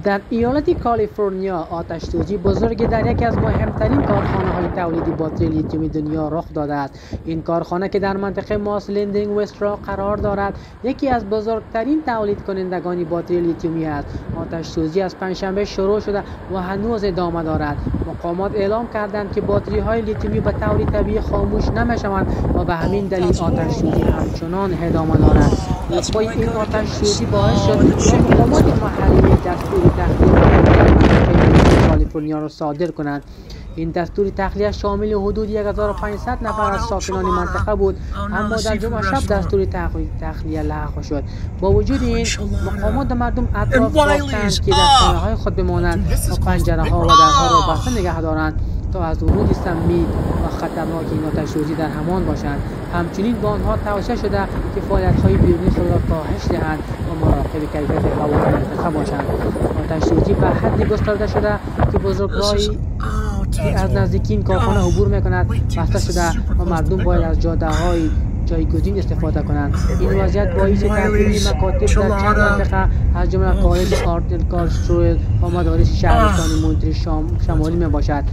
در ایالت کالیفرنیا آتش‌سوزی بزرگی در یکی از مهمترین کارخانه‌های تولید باتری لیتیوم دنیا رخ داده است. این کارخانه که در منطقه ماس لندینگ وست را قرار دارد، یکی از بزرگترین تولید کنندگان باتری لیتیومی است. آتش‌سوزی از پنجشنبه شروع شده و هنوز ادامه دارد. مقامات اعلام کردند که باتری‌های لیتیومی به طور طبیعی خاموش نمی‌شوند و به همین دلیل آتش‌سوزی همچنان ادامه دارد. پای این آتش‌سوزی باعث شد مقامات محلی دستور تخلیه کالیفرنیا را صادر کنند. این دستور تخلیه شامل حدود 1500 نفر از ساکنان منطقه بود، اما در جمعه شب دستور تخلیه لغو شد. با وجود این، مقامات مردم اطراف گفتند که در خانه‌های خود بمانند و پنجره‌ها و درها را بسته نگه دارند تا از ورود سمی و خطرناک این آتش‌سوزی در امان باشند. همچنین به آنها توصیه شده که فعالیت‌های بیرونی خود را کاهش دهند و مراقب کیفیت هوا منطقه باشند. آتش‌سوزی به حدی گسترده شده که بزرگراهی از نزدیکی این کارخانه عبور می‌کند بسته شده و مردم باید از جاده‌های جایگزین استفاده کنند. این وضعیت باعث تعطیلی مکاتب در چند منطقه از جمله کالج آرت کارلسترویل و مدارس شهرستانی مونتری شمالی می‌باشد.